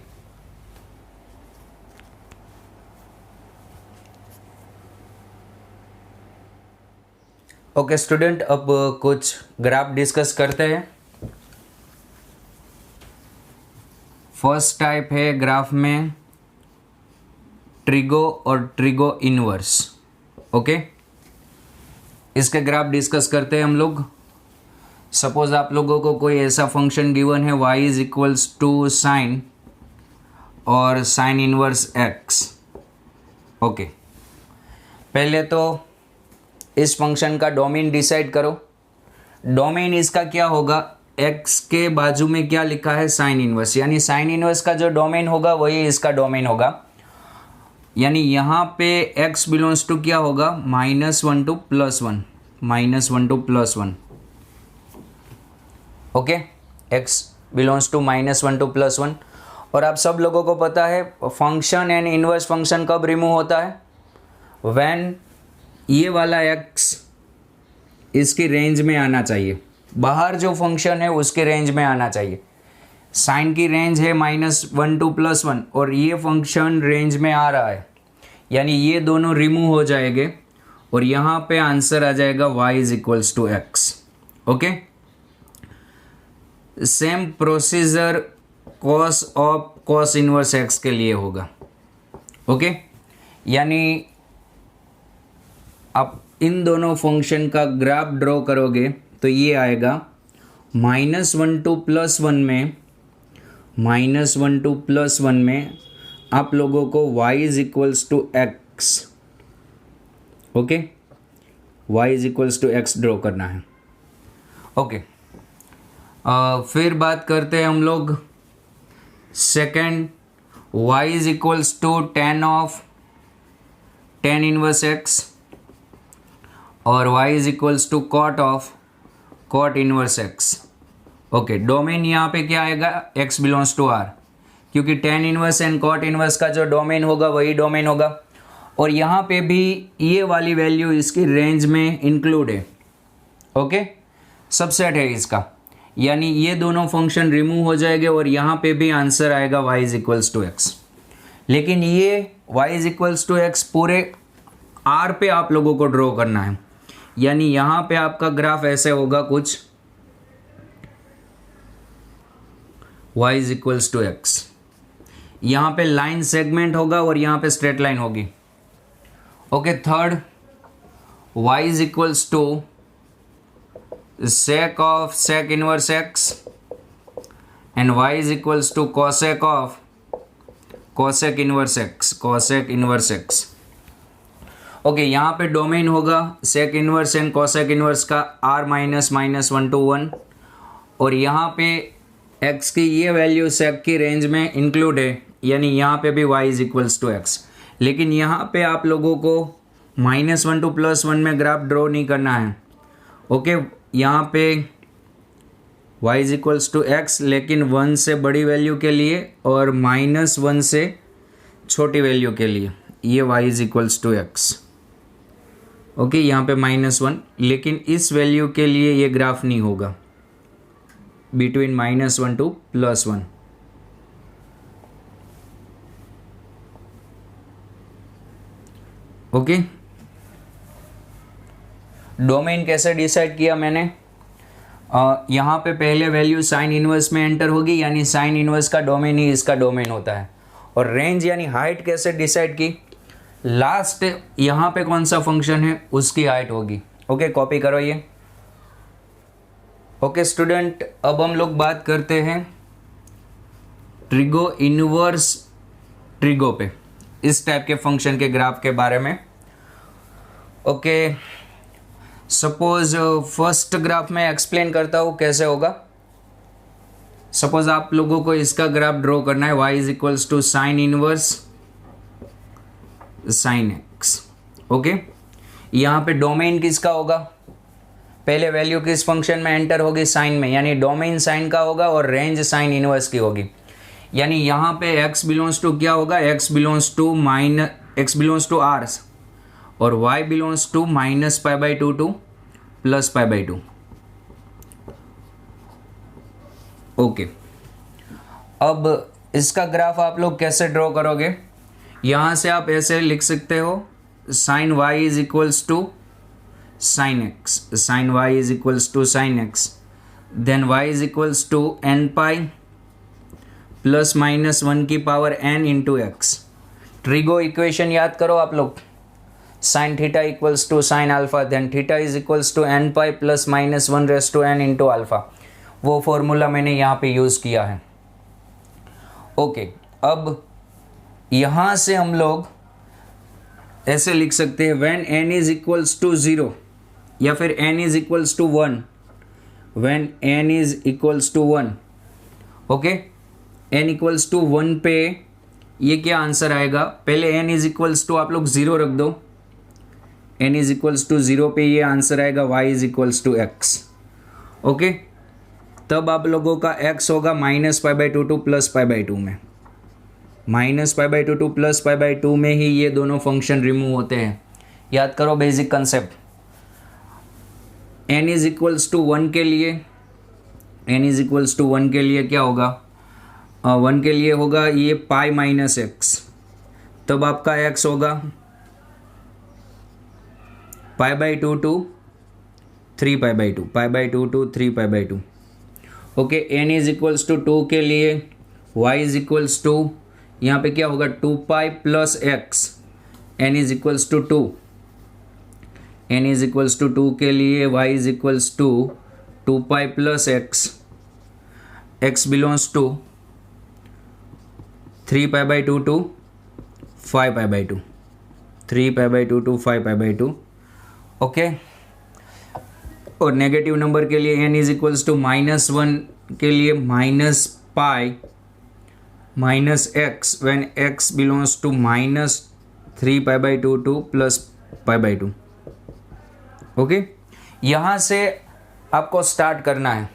Okay student, अब कुछ ग्राफ डिस्कस करते हैं। फर्स्ट टाइप है ग्राफ में ट्रिगो और ट्रिगो इनवर्स। ओके, इसके ग्राफ डिस्कस करते हैं हम लोग। सपोज आप लोगों को कोई ऐसा फंक्शन गिवन है y is equals to sine और साइन इनवर्स x। ओके, पहले तो इस फंक्शन का डोमेन डिसाइड करो। डोमेन इसका क्या होगा, x के बाजू में क्या लिखा है, साइन इनवर्स, यानी साइन इनवर्स का जो डोमेन होगा वही इसका डोमेन होगा। यानी यहाँ पे x बिलोंग्स टू क्या होगा, -1 to +1, -1 to +1। Okay, x belongs to -1 to +1। और आप सब लोगों को पता है फंक्शन एंड इनवर्स फंक्शन कब रिमूव होता है, व्हेन ये वाला x इसकी रेंज में आना चाहिए, बाहर जो फंक्शन है उसके रेंज में आना चाहिए। साइन की रेंज है -1 to +1 और ये फंक्शन रेंज में आ रहा है, यानी ये दोनों रिमूव हो जाएंगे और यहाँ पे आंसर आ जाएगा y is equals to x। Okay, same procedure cos of cos inverse x के लिए होगा। ओके, यानी आप इन दोनों फंक्शन का ग्राफ ड्रॉ करोगे तो ये आएगा -1 to +1 में, -1 to +1 में आप लोगों को y is equals to x। Okay, y is equals to x draw करना है। ओके, फिर बात करते हैं हम लोग second, y is equals to tan of tan inverse x और y is equals to cot of cot inverse x। Okay, domain यहाँ पे क्या आएगा, x बिलोंग्स टू r, क्योंकि tan inverse and cot inverse का जो डोमेन होगा वही डोमेन होगा। और यहाँ पे भी ये वाली वैल्यू इसकी रेंज में इंक्लूड है। ओके, सबसेट है इसका, यानी ये दोनों फंक्शन रिमूव हो जाएंगे और यहाँ पे भी आंसर आएगा y is equals to x। लेकिन ये y is equals to x पूरे r पे आप लोगों को ड्रॉ करना है, यानी यहाँ पे आपका ग्राफ ऐसे होगा कुछ, y is equals to x, यहाँ पे लाइन सेगमेंट होगा और यहाँ पे स्ट्रेट लाइन होगी। Okay, third, y is equals to sec of sec inverse x and y is equals to cosec of cosec inverse x, cosec inverse x। Okay, यहाँ पे domain होगा sec inverse and cosec inverse का r -1 to 1 और यहाँ पे x की ये value सेक की रेंज में इंक्लूड है, यानी यहाँ पे भी y is equals to x। लेकिन यहाँ पे आप लोगों को -1 to +1 में ग्राफ ड्रॉ नहीं करना है। ओके, यहाँ पे y is equals to x, लेकिन 1 से बड़ी वैल्यू के लिए और -1 से छोटी वैल्यू के लिए ये y is equals to x। Okay, यहाँ पे -1, लेकिन इस वैल्यू के लिए ये ग्राफ नहीं होगा, बिटवीन -1 to +1। ओके, डोमेन कैसे डिसाइड किया मैंने, यहाँ पे पहले वैल्यू साइन इनवर्स में एंटर होगी, यानी साइन इनवर्स का डोमेन ही इसका डोमेन होता है। और रेंज यानी हाइट कैसे डिसाइड की, लास्ट यहाँ पे कौन सा फंक्शन है उसकी हाइट होगी। ओके, कॉपी करो ये। ओके स्टूडेंट, अब हम लोग बात करते हैं ट्रिगो इनवर्स ट्रिगो पे, इस टाइप के फंक्शन के ग्राफ के बारे में। ओके सपोज फर्स्ट ग्राफ में एक्सप्लेन करता हूँ कैसे होगा। सपोज आप लोगों को इसका ग्राफ ड्रॉ करना है, y is equals to sine inverse sine x. Okay, यहाँ पे डोमेन किसका होगा, पहले वैल्यू किस फंक्शन में एंटर होगी, साइन में, यानी डोमेन साइन का होगा और रेंज साइन इनवर्स की होगी। यानी यहाँ पे x बिलोंग्स टू क्या होगा, x बिलोंग्स टू r और y belongs to -π/2 to +π/2। Okay, अब इसका ग्राफ आप लोग कैसे ड्रॉ करोगे, यहाँ से आप ऐसे लिख सकते हो, sine y is equals to sine x, sine y is equals to sine x, then y is equals to nπ ±1 की power n into x. Trigo equation याद करो आप लोग, sine theta equals to sine alpha, then theta is equals to nπ +-1 into alpha. वो formula मैंने यहाँ पे use किया है। ओके, अब यहाँ से हम लोग ऐसे लिख सकते हैं, when n is equals to 0 या फिर n is equals to 1, when n is equals to 1। Okay, n equals to 1 पे ये क्या आंसर आएगा, पहले n इज इक्वल्स टू आप लोग 0 रख दो, n इज इक्वल्स टू 0 पे ये आंसर आएगा y is equals to x। Okay, तब आप लोगों का x होगा -π/2 टू +π/2 में, -π/2 टू +π/2 में ही ये दोनों फंक्शन रिमूव होते हैं। याद करो basic concept. n is equals to 1 के लिए, n इज इक्वल्स टू 1 के लिए क्या होगा, 1 के लिए होगा ये π-x, तब आपका x होगा π/2 to 3π/2, π/2 to 3π/2। Okay, n is equals to 2 के लिए y इज इक्वल्स टू, यहाँ पे क्या होगा 2π + x, n is equals to 2, n is equals to 2 के लिए y is equals to 2π + x, x belongs to 3π/2 to 5π/2, 3π/2 to 5π/2। Okay, और negative number के लिए n इज इक्वल्स टू -1 के लिए -π -x, when x belongs to -3π/2 to +π/2। Okay, यहाँ से आपको स्टार्ट करना है।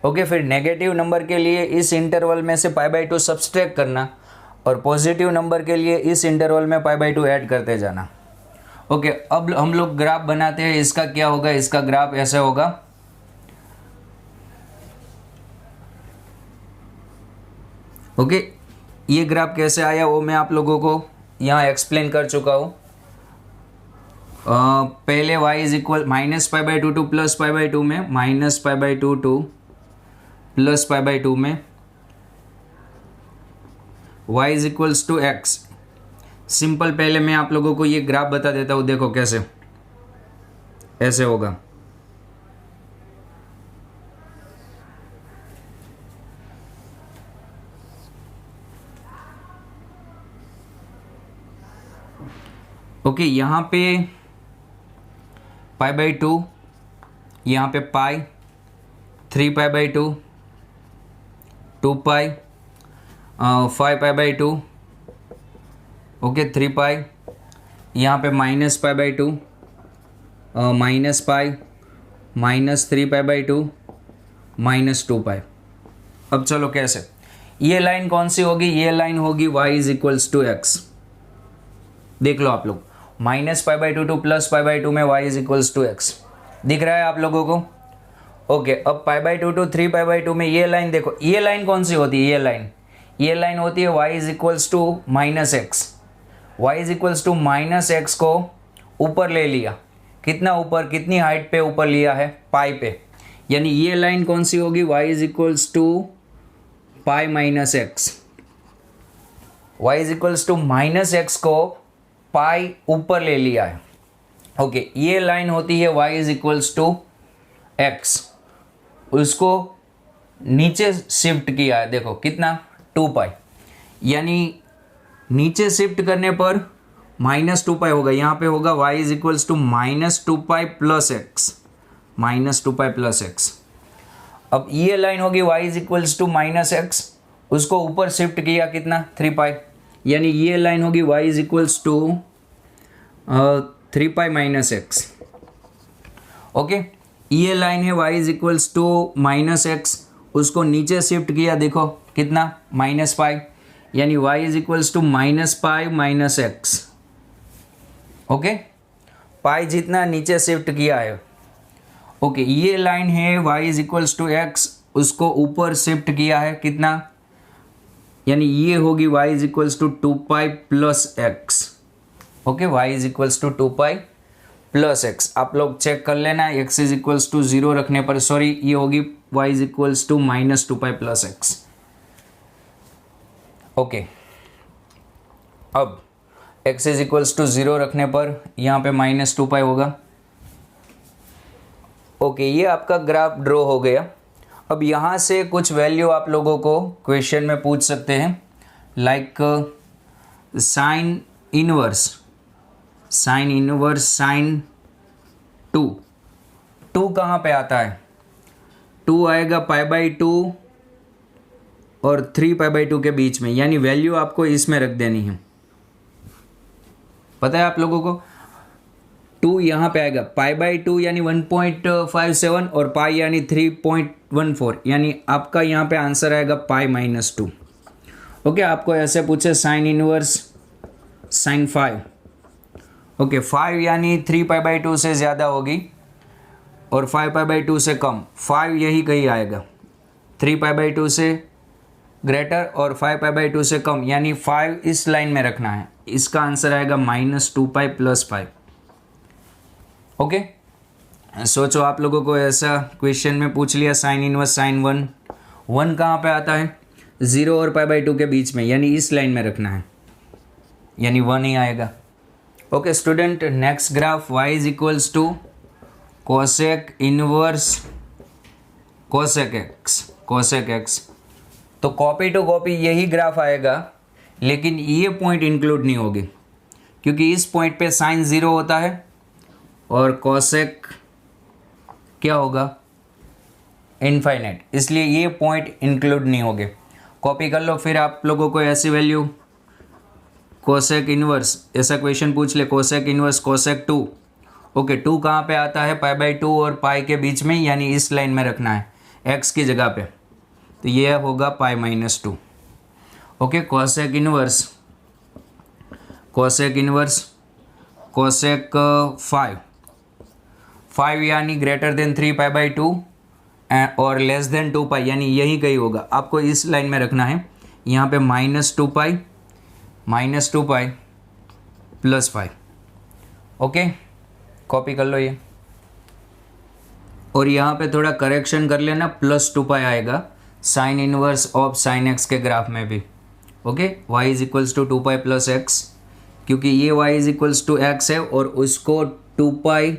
ओके, फिर नेगेटिव नंबर के लिए इस इंटरवल में से π/2 सब्सट्रैक्ट करना और पॉजिटिव नंबर के लिए इस इंटरवल में π/2 ऐड करते जाना। ओके, अब हम लोग ग्राफ बनाते हैं। इसका क्या होगा, इसका ग्राफ ऐसे होगा। ओके, ये ग्राफ कैसे आया वो मैं आप लोगों को यहाँ एक्सप्लेन कर चुका हूँ। पहले y इज इक्वल -π/2 टू +π/2 में, -π/2 टू +π/2 में y is equals to x। Simple, पहले मैं आप लोगों को ये ग्राफ बता देता हूँ, देखो कैसे ऐसे होगा। ओके, यहाँ पे π/2, यहाँ पे पाई, 3π/2, 2π, 5π/2, ओके 3π, यहाँ पे -π/2, -π, -3π/2, -2π। अब चलो कैसे, ये लाइन कौन सी होगी, ये लाइन होगी y is equals to x। देख लो आप लोग, -π/2 टू +π/2 में y is equals to x दिख रहा है आप लोगों को। ओके, अब π/2 टू 3π/2 में ये लाइन देखो, ये लाइन कौन सी होती है, ये लाइन होती है y is equals to -x। y is equals to -x को ऊपर ले लिया, कितना ऊपर, कितनी हाइट पे ऊपर लिया है, पाई पे, यानी ये लाइन कौन सी होगी, y is equals to π-x। y is equals to -x को पाई ऊपर ले लिया है। ओके, ये लाइन होती है y is equals to x। उसको नीचे शिफ्ट किया है, देखो कितना 2 पाई, यानी नीचे शिफ्ट करने पर -2 पाई होगा, यहाँ पे होगा y is equals to -2 pi plus x, -2 pi plus x. अब ये लाइन होगी y is equals to -x, उसको ऊपर शिफ्ट किया कितना 3 पाई, यानी ये लाइन होगी y is equals to 3 pi minus x. Okay, ये लाइन है y is equals to -x, उसको नीचे शिफ्ट किया, देखो कितना -पाई, यानी y इज इक्वल्स टू -पाई माइनस एक्स। ओके, पाई जितना नीचे शिफ्ट किया है। ओके, ये लाइन है y is equals to x, उसको ऊपर शिफ्ट किया है कितना, यानी ये होगी y is equals to 2 pi plus x. Okay, y is equals to 2 pi plus x. आप लोग चेक कर लेना, x इज इक्वल्स टू 0 रखने पर, सॉरी ये होगी y is equals to -2 pi plus x. Okay, अब x इज इक्वल्स टू 0 रखने पर यहाँ पे -2 पाई होगा। ओके, ये आपका ग्राफ ड्रॉ हो गया। अब यहाँ से कुछ वैल्यू आप लोगों को क्वेश्चन में पूछ सकते हैं, लाइक साइन इनवर्स साइन 2 कहाँ पे आता है, 2 आएगा π/2 और 3π/2 के बीच में, यानी वैल्यू आपको इसमें रख देनी है। पता है आप लोगों को, 2 यहाँ पे आएगा, π/2 यानी 1.57 और पाई यानी 3.14, यानी आपका यहाँ पे आंसर आएगा π-2। ओके, आपको ऐसे पूछे साइन इनवर्स साइन 5। ओके, 5 यानी 3π/2 से ज़्यादा होगी और 5π/2 से कम, 5 यही कहीं आएगा, 3π/2 से ग्रेटर और 5π/2 से कम, यानी 5 इस लाइन में रखना है। इसका आंसर आएगा -2 प्लस 5। ओके, सोचो आप लोगों को ऐसा क्वेश्चन में पूछ लिया साइन इनवर्स साइन 1 कहाँ पे आता है, 0 और π/2 के बीच में, यानी इस लाइन में रखना है, यानी 1 ही आएगा। Okay student, next graph y is equals to cosec inverse cosec x. तो कॉपी टू कॉपी यही ग्राफ आएगा, लेकिन ये पॉइंट इंक्लूड नहीं होगी, क्योंकि इस पॉइंट पे साइन 0 होता है और कोसेक क्या होगा, इनफाइनाइट, इसलिए ये पॉइंट इंक्लूड नहीं होंगे। कॉपी कर लो, फिर आप लोगों को ऐसी वैल्यू कोसेक इनवर्स, ऐसा क्वेश्चन पूछ ले, कोसेक इनवर्स कोसेक 2। ओके, 2 कहाँ पे आता है, π/2 और पाई के बीच में, यानी इस लाइन में रखना है x की जगह पे, तो ये होगा π-2। ओके, कोसेक इनवर्स कोसेक 5 यानी ग्रेटर देन 3π/2 और लेस देन 2 पाई, यानी यही कहीं होगा, आपको इस लाइन में रखना है। यहाँ पे -2 पाई प्लस 5। ओके, कॉपी कर लो ये, और यहाँ पे थोड़ा करेक्शन कर लेना, +2 पाई आएगा sine inverse of sine x के ग्राफ में भी। Okay, y is equals to 2 pi plus x, क्योंकि ये y is equals to x है और उसको 2 पाई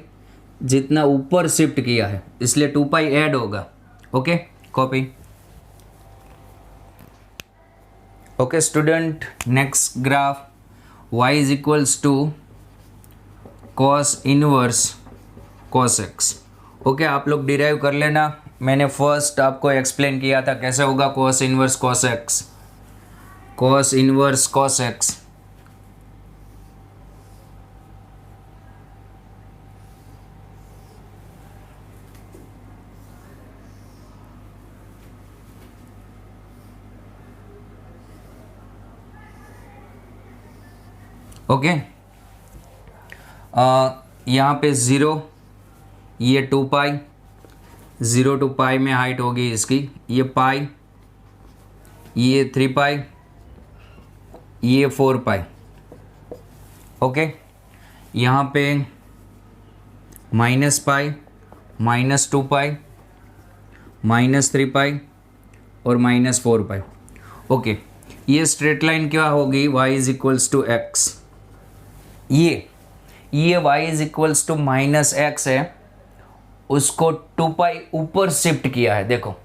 जितना ऊपर शिफ्ट किया है, इसलिए 2 पाई ऐड होगा। Okay, copy. Okay student, next graph y is equals to cos inverse cos x. Okay, आप लोग डिराइव कर लेना, मैंने फर्स्ट आपको एक्सप्लेन किया था कैसे होगा cos inverse cos x. Okay, यहाँ पे 0, ये 2 पाई, 0 to पाई में हाइट होगी इसकी, ये पाई, ये 3 पाई, ये 4 पाई। ओके, यहाँ पे -पाई, -2 पाई, -3 पाई और -4 पाई। ओके, ये स्ट्रेट लाइन क्या होगी, y is equals to x. ये y is equals to -x है उसको 2 पाई ऊपर शिफ्ट किया है। देखो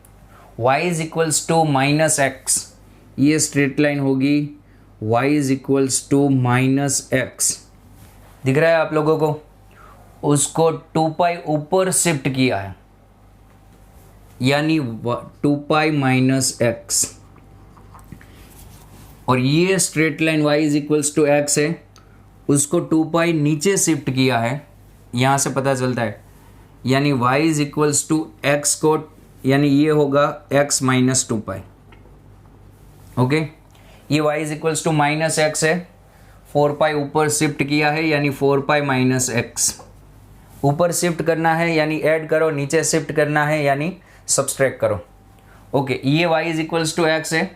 y is equals to minus x, ये स्ट्रेट लाइन होगी y is equals to minus x. दिख रहा है आप लोगों को? उसको 2 पाई ऊपर शिफ्ट किया है, यानी 2 पाई माइनस एक्स। और ये straight line y is equals to x है, उसको 2 पाई नीचे शिफ्ट किया है, यहाँ से पता चलता है, यानी y is equals to x को, यानी ये होगा x माइनस 2 पाई। ओके, ये y is equals to minus x है, 4 पाई ऊपर शिफ्ट किया है, यानी 4 पाई माइनस एक्स। ऊपर शिफ्ट करना है यानी ऐड करो, नीचे शिफ्ट करना है यानी सब्सट्रैक्ट करो। ओके, ये y is equals to x है,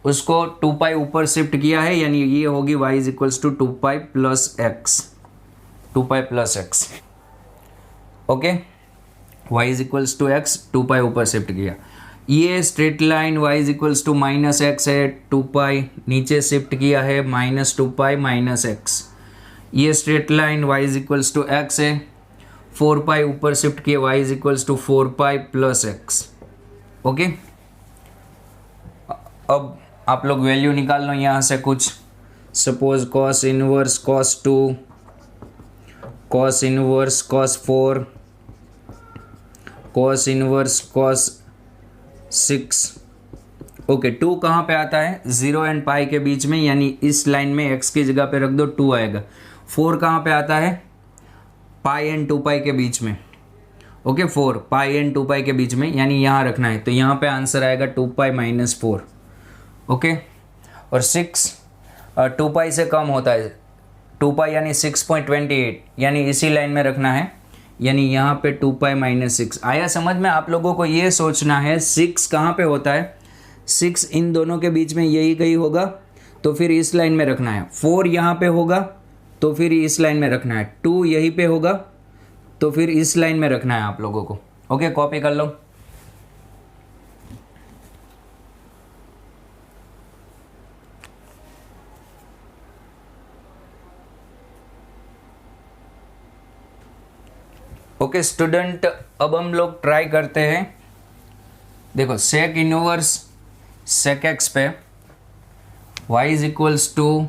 उसको 2 पाई ऊपर शिफ्ट किया है, यानी ये होगी y is equals to 2 pi plus x, 2 pi plus x. Okay, y is equals to x, 2 pi ऊपर शिफ्ट किया। ये straight line y is equals to minus x है, 2 पाई नीचे शिफ्ट किया है, माइनस 2 पाई माइनस एक्स। ये straight line y is equals to x है, 4 pi ऊपर शिफ्ट किया, y is equals to 4 pi plus x. Okay, अब आप लोग वैल्यू निकाल लो यहाँ से कुछ। Suppose cos inverse cos 2, cos inverse cos 4, cos inverse cos 6। Okay, 2 कहाँ पे आता है? 0 एंड पाई के बीच में, यानी इस लाइन में x की जगह पे रख दो, 2 आएगा। 4 कहाँ पे आता है? पाई एंड 2 पाई के बीच में। ओके, 4 पाई एंड 2 पाई के बीच में, यानी यहाँ रखना है, तो यहाँ पे आंसर आएगा 2 पाई माइनस 4। ओके, और 6 2 पाई से कम होता है, 2 पाई यानी 6.28, यानी इसी लाइन में रखना है, यानी यहाँ पे 2 पाई माइनस 6 आया समझ में? आप लोगों को ये सोचना है 6 कहाँ पे होता है, 6 इन दोनों के बीच में यही कहीं होगा, तो फिर इस लाइन में रखना है। 4 यहाँ पे होगा तो फिर इस लाइन में रखना है, 2 यहीं पे होगा तो फिर इस लाइन में रखना है आप लोगों को। ओके, कॉपी कर लो। ओके स्टूडेंट, अब हम लोग ट्राई करते हैं। देखो सेक इनवर्स सेक एक्स पे y is equals to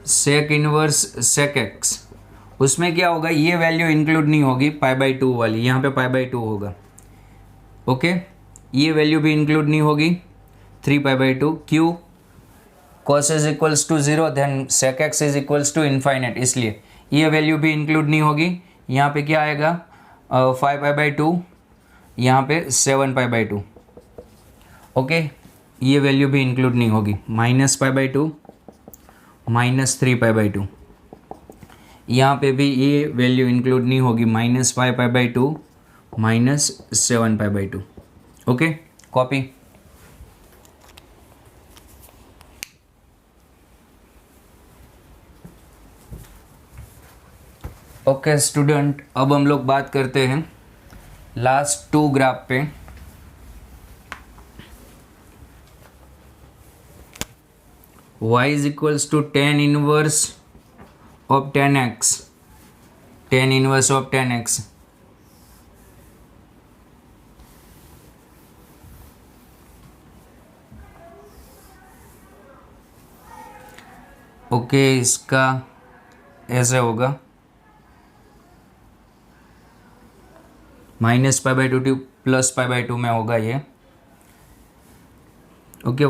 sec inverse sec x, उसमें क्या होगा, ये वैल्यू इंक्लूड नहीं होगी π/2 वाली, यहाँ पे π/2 होगा। ओके, ये वैल्यू भी इंक्लूड नहीं होगी 3π/2। क्यों? cos is equals to 0, then sec x is equals to infinite, इसलिए ये वैल्यू भी इंक्लूड नहीं होगी। यहाँ पे क्या आएगा 5π/2, यहाँ पे 7π/2। ओके, ये वैल्यू भी इंक्लूड नहीं होगी, -π/2 -3π/2। यहाँ पे भी ये वैल्यू इंक्लूड नहीं होगी, -5π/2 -7π/2। Okay, copy. ओके स्टूडेंट, अब हम लोग बात करते हैं लास्ट 2 ग्राफ पे। y is equals to tan inverse of tan x, tan inverse of tan x। Okay, इसका ऐसे होगा -π/2 टू +π/2 में होगा ये। ओके,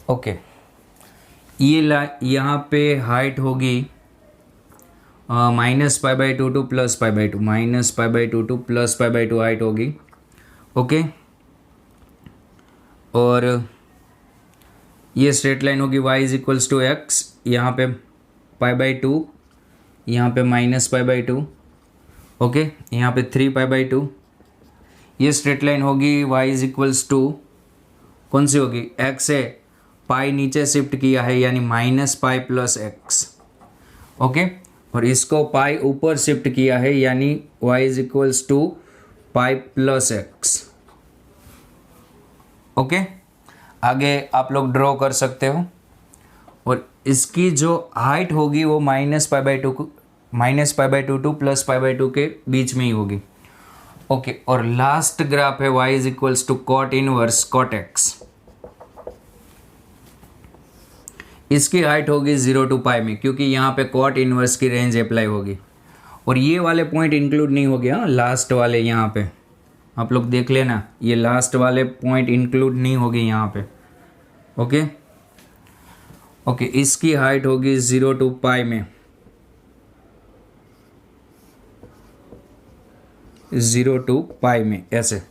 ओके, ये यहाँ पे हाइट होगी -π/2 टू +π/2, -π/2 टू +π/2 हाइट होगी। ओके, और ये स्ट्रेट लाइन होगी y is equals to x, यहाँ पे π/2, यहाँ पे -π/2। ओके, यहाँ पे 3π/2। ये स्ट्रेट लाइन होगी y इज इक्वल्स टू, कौन सी होगी, x है पाई नीचे शिफ्ट किया है यानी minus pi plus x. Okay, और इसको पाई ऊपर शिफ्ट किया है यानी y is equals to pi plus x. Okay, आगे आप लोग ड्रॉ कर सकते हो। और इसकी जो हाइट होगी वो minus pi by two to plus pi by two के बीच में ही होगी। ओके, और लास्ट ग्राफ है y is equals to cot inverse cot x. इसकी हाइट होगी 0 टू पाई में, क्योंकि यहाँ पे कॉट इनवर्स की रेंज अप्लाई होगी। और ये वाले पॉइंट इंक्लूड नहीं हो गया, लास्ट वाले यहाँ पे आप लोग देख लेना, ये लास्ट वाले पॉइंट इंक्लूड नहीं होगी यहाँ पे। ओके ओके, इसकी हाइट होगी 0 टू पाई में, 0 टू पाई में ऐसे।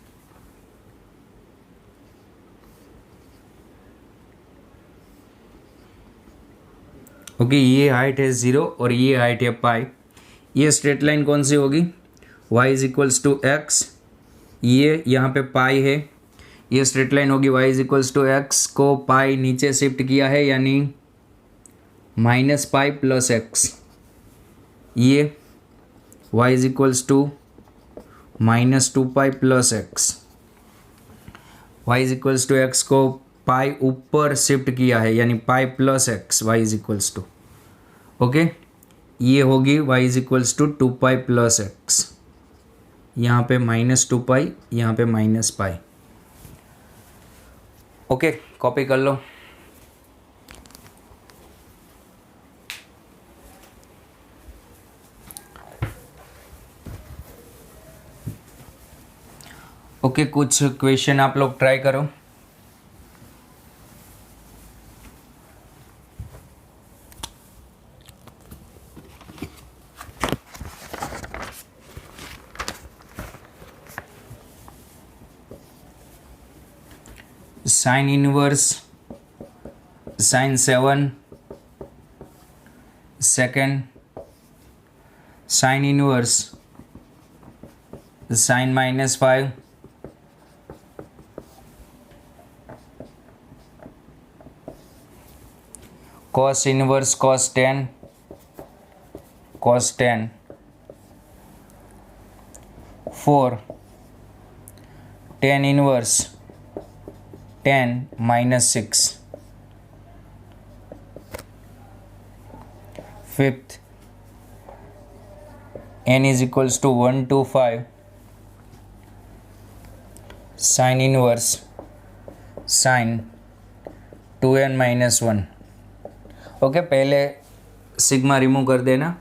ओके, ये हाइट है 0 और ये हाइट है पाई। ये स्ट्रेट लाइन कौन सी होगी? y is equals to x, ये यहाँ पे पाई है, ये स्ट्रेट लाइन होगी y is equals to x को पाई नीचे शिफ्ट किया है यानी माइनस पाई प्लस एक्स। ये y is equals to minus 2 pi plus x. y is equals to x को पाई ऊपर शिफ्ट किया है यानी pi plus x, y is equals to. Okay, ये होगी y is equals to 2 pi plus x, यहाँ पे माइनस 2 पाई, यहाँ पे माइनस पाई। ओके, कॉपी कर लो। ओके, कुछ क्वेश्चन आप लोग ट्राई करो। Sign inverse sign 7 second, sign inverse sign minus 5, cos inverse cos 10, cos 10, 4 tan inverse 10 minus 6, 5th n is equals to 1 to 5 sin inverse sin 2n minus 1। Okay, पहले sigma remove कर देना,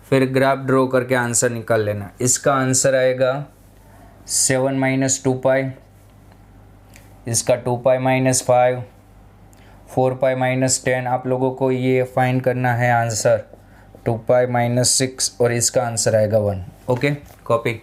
फिर graph draw करके answer निकाल लेना। इसका answer आएगा 7 minus 2 पाई, इसका 2 पाई माइनस 5, 4 पाई माइनस 10। आप लोगों को ये फाइंड करना है आंसर 2 पाई माइनस 6 और इसका आंसर आएगा 1। Okay, copy.